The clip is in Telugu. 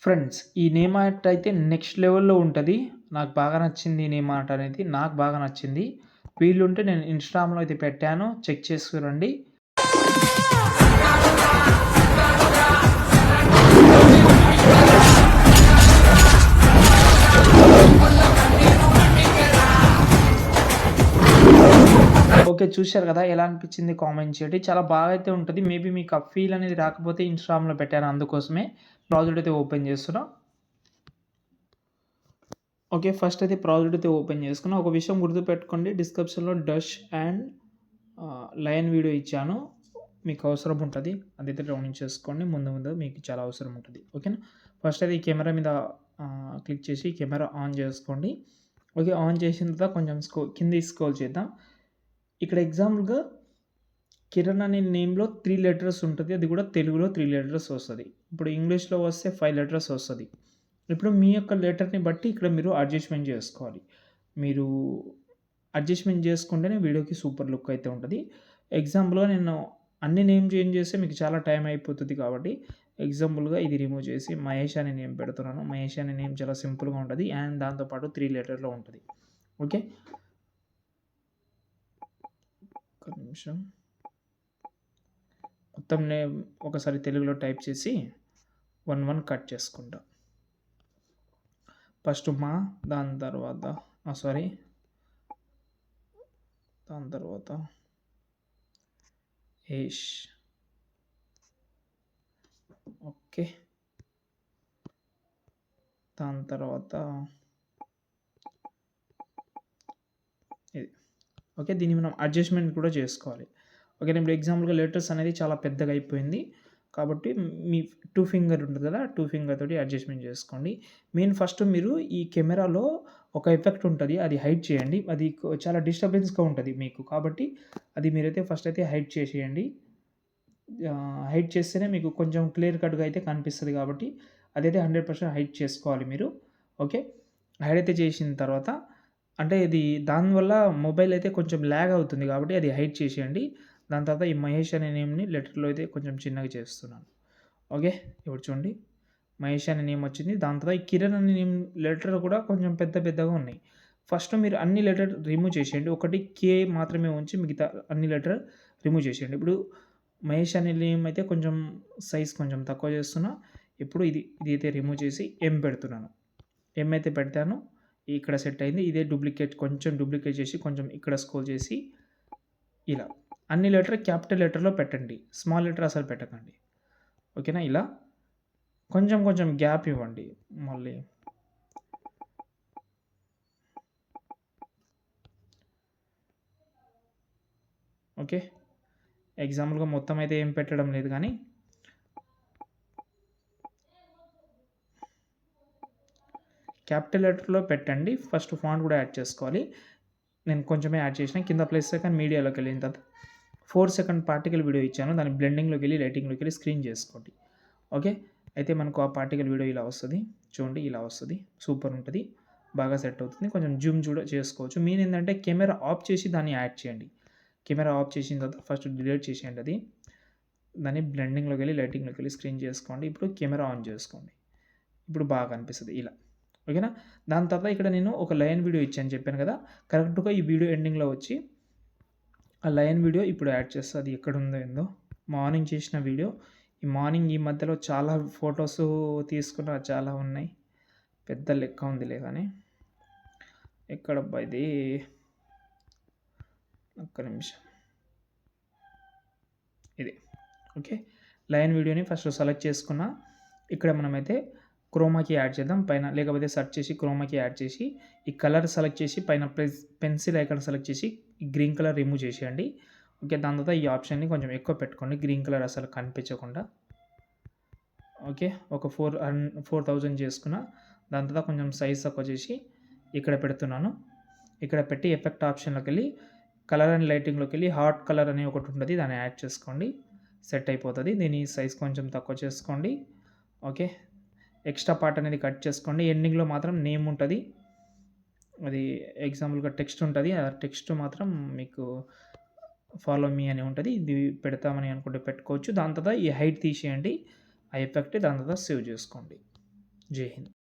ఫ్రెండ్స్ ఈ నేమ్ ఆర్ట్ అయితే నెక్స్ట్ లెవెల్‌లో ఉంటది. నాకు బాగా నచ్చింది ఈ నేమ్ ఆర్ట్ అనేది. నాకు బాగా నచ్చింది. వీలుంటే నేను ఇన్‌స్టాగ్రామ్‌లో అయితే పెట్టాను. చెక్ చేసుకురండి. ఓకే. చూశారు కదా! ఎలా అనిపించింది కామెంట్ చేయండి. చాలా బాగా అయితే ఉంటది. మేబీ మీకు ఆ ఫీల్ అనేది రాకపోతే ఇన్‌స్టాగ్రామ్‌లో పెట్టాను అందుకోసమే. ప్రాజెక్ట్ అయితే ఓపెన్ చేస్తున్నా. ఓకే. ఫస్ట్ అయితే ప్రాజెక్ట్ అయితే ఓపెన్ చేసుకున్నా. ఒక విషయం గుర్తుపెట్టుకోండి, డిస్క్రిప్షన్‌లో డష్ అండ్ లయన్ వీడియో ఇచ్చాను. మీకు అవసరం ఉంటది. అదైతే డౌన్లోడ్ చేసుకోండి. ముందు ముందు మీకు చాలా అవసరం ఉంటది. ఓకేనా? ఫస్ట్ అయితే ఈ కెమెరా మీద క్లిక్ చేసి కెమెరా ఆన్ చేసుకోండి. ఓకే. ఆన్ చేసిన తర్వాత కొంచెం కిందికి స్క్రోల్ చేద్దాం. ఇక్కడ ఎగ్జాంపుల్‌గా కిరణ్ అనే నేమ్‌లో 3 లెటర్స్ ఉంటది. అది కూడా తెలుగులో 3 లెటర్స్ వస్తది. ఇప్పుడు ఇంగ్లీష్‌లో వస్తే 5 లెటర్స్ వస్తది. ఇప్పుడు మీ యొక్క లెటర్‌ని బట్టి ఇక్కడ మీరు అడ్జస్ట్‌మెంట్ చేసుకోవాలి. మీరు అడ్జస్ట్‌మెంట్ చేసుకుంటేనే వీడియోకి సూపర్ లుక్ అయితే ఉంటది. ఎగ్జాంపుల్‌గా నేను అన్ని నేమ్ చేంజ్ చేస్తే మీకు చాలా టైం అయిపోతది కాబట్టి ఎగ్జాంపుల్‌గా ఇది రిమూవ్ చేసి మహేష్ అనే నేమ్ పెడుతున్నాను. మహేష్ అనే నేమ్ చాలా సింపుల్‌గా ఉంటది. అండ్ దాంతో పాటు 3 లెటర్‌లో ఉంటది. ఓకే. ఒక్క నిమిషం. మొత్తం నేమ్ ఒకసారి తెలుగులో టైప్ చేసి 1 కట్ చేసుకుంటా. ఫస్ట్ దాని తర్వాత సారీ, దాని తర్వాత ఏష్. ఓకే. దాని తర్వాత ఇది. ఓకే. దీన్ని మనం అడ్జస్ట్‌మెంట్ కూడా చేసుకోవాలి. ఓకే. ఇప్పుడు ఎగ్జాంపుల్‌గా లెటర్స్ అనేది చాలా పెద్దగా అయిపోయింది. కాబట్టి మీ 2 ఫింగర్ ఉంటది కదా! 2 ఫింగర్ తోటి అడ్జస్ట్‌మెంట్ చేసుకోండి. ఫస్ట్ మీరు ఈ కెమెరాలో ఒక ఎఫెక్ట్ ఉంటది. అది హైడ్ చేయండి. అది చాలా డిస్టర్బెన్స్‌గా ఉంటది మీకు. కాబట్టి అది మీరైతే ఫస్ట్ అయితే హైడ్ చేసేయండి. హైడ్ చేస్తేనే మీకు కొంచెం క్లియర్ కట్‌గా అయితే కనిపిస్తది కాబట్టి అదైతే 100% హైడ్ చేసుకోవాలి మీరు. ఓకే. హైడ్ అయితే చేసిన తర్వాత అంటే ఇది దానివల్ల మొబైల్ అయితే కొంచెం ల్యాగ్ అవుతుంది కాబట్టి అది హైడ్ చేసేయండి. దాని తర్వాత ఈ మహేష్ అనే నేమ్‌ని లెటర్‌లో అయితే కొంచెం చిన్నగా చేస్తున్నాను. ఓకే. ఇప్పుడు చూడండి, మహేష్ అనే నేమ్ వచ్చింది. దాని తర్వాత ఈ కిరణ్ అనే నేమ్ లెటర్ కూడా కొంచెం పెద్ద పెద్దగా ఉన్నాయి. ఫస్ట్ మీరు అన్ని లెటర్ రిమూవ్ చేసేయండి. ఒకటి కే మాత్రమే ఉంచి మిగతా అన్ని లెటర్ రిమూవ్ చేసేయండి. ఇప్పుడు మహేష్ అనే నేమ్ అయితే కొంచెం సైజ్ కొంచెం తక్కువ చేస్తున్నా. ఇప్పుడు ఇదైతే రిమూవ్ చేసి ఎం పెడుతున్నాను. ఎం అయితే పెడతానో ఇక్కడ సెట్ అయింది. ఇదే కొంచెం డూప్లికేట్ చేసి కొంచెం ఇక్కడ స్క్రోల్ చేసి ఇలా అన్ని లెటర్ క్యాపిటల్ లెటర్‌లో పెట్టండి. స్మాల్ లెటర్ అసలు పెట్టకండి. ఓకేనా? ఇలా కొంచెం కొంచెం గ్యాప్ ఇవ్వండి మళ్ళీ. ఓకే. ఎగ్జాంపుల్‌గా మొత్తం అయితే ఏం పెట్టడం లేదు గానీ క్యాపిటల్ లెటర్‌లో పెట్టండి. ఫస్ట్ ఫాంట్ కూడా యాడ్ చేసుకోవాలి. నేను కొంచెమే యాడ్ చేసిన. కింద ప్లస్ సెకండ్ మీడియాలోకెళ్ళిన తర్వాత 4 సెకండ్ పార్టికల్ వీడియో ఇచ్చాను. దాన్ని బ్లెండింగ్‌లోకెళ్ళి, లైటింగ్‌లోకెళ్ళి స్క్రీన్ చేసుకోండి. ఓకే. అయితే మనకు ఆ పార్టికల్ వీడియో ఇలా వస్తది. చూడండి ఇలా వస్తది. సూపర్ ఉంటది. బాగా సెట్ అవుతుంది. కొంచెం జూమ్ కూడా చేసుకోవచ్చు. మెయిన్ ఏందంటే కెమెరా ఆఫ్ చేసి దాన్ని యాడ్ చేయండి. కెమెరా ఆఫ్ చేసిన తర్వాత ఫస్ట్ డిలీట్ చేసేయండి అది. దాన్ని బ్లెండింగ్‌లోకెళ్ళి, లైటింగ్‌లోకెళ్ళి స్క్రీన్ చేసుకోండి. ఇప్పుడు కెమెరా ఆన్ చేసుకోండి. ఇప్పుడు బాగా కనిపిస్తది ఇలా. ఓకేనా? దాని తర్వాత ఇక్కడ నేను ఒక లయన్ వీడియో ఇచ్చాను చెప్పాను కదా! కరెక్ట్‌గా ఈ వీడియో ఎండింగ్‌లో వచ్చి ఆ లయన్ వీడియో ఇప్పుడు యాడ్ చేస్తా. అది ఎక్కడుందో ఏందో. మార్నింగ్ చేసిన వీడియో. ఈ మధ్యలో చాలా ఫోటోస్ తీసుకున్న చాలా ఉన్నాయి. పెద్ద లెక్క ఉందిలే గానీ. ఎక్కడబ్బా ఇది? ఒక్క నిమిషం. ఇది. ఓకే. లయన్ వీడియోని ఫస్ట్ సెలెక్ట్ చేసుకున్నా. ఇక్కడ మనమైతే క్రోమాకి యాడ్ చేద్దాం పైన. లేకపోతే సెర్చ్ చేసి క్రోమాకి యాడ్ చేసి ఈ కలర్ సెలెక్ట్ చేసి పైన పెన్సిల్ ఐకాన్ సెలెక్ట్ చేసి ఈ గ్రీన్ కలర్ రిమూవ్ చేసేయండి. ఓకే. దాని తర్వాత ఈ ఆప్షన్‌ని కొంచెం ఎక్కువ పెట్టుకోండి. గ్రీన్ కలర్ అసలు కనిపించకుండా. ఓకే. ఒక 4000 చేసుకున్నా. దాని తర్వాత కొంచెం సైజ్ తక్కువ చేసి ఇక్కడ పెడుతున్నాను. ఇక్కడ పెట్టి ఎఫెక్ట్ ఆప్షన్‌లోకెళ్ళి కలర్ అండ్ లైటింగ్‌లోకెళ్ళి హాట్ కలర్ అని ఒకటి ఉంటది. దాన్ని యాడ్ చేసుకోండి. సెట్ అయిపోతది. దీని సైజ్ కొంచెం తక్కువ చేసుకోండి. ఓకే. ఎక్స్ట్రా పార్ట్ అనేది కట్ చేసుకోండి. ఎండింగ్‌లో మాత్రం నేమ్ ఉంటది. అది ఎగ్జాంపుల్‌గా టెక్స్ట్ ఉంటది. ఆ టెక్స్ట్ మాత్రం మీకు ఫాలో మీ అని ఉంటది. ఇది పెడతామని అనుకుంటే పెట్టుకోవచ్చు. దాని తర్వాత ఈ హైట్ తీసేయండి. ఆ ఎఫెక్ట్ దాని తర్వాత సేవ్ చేసుకోండి. జై హింద్.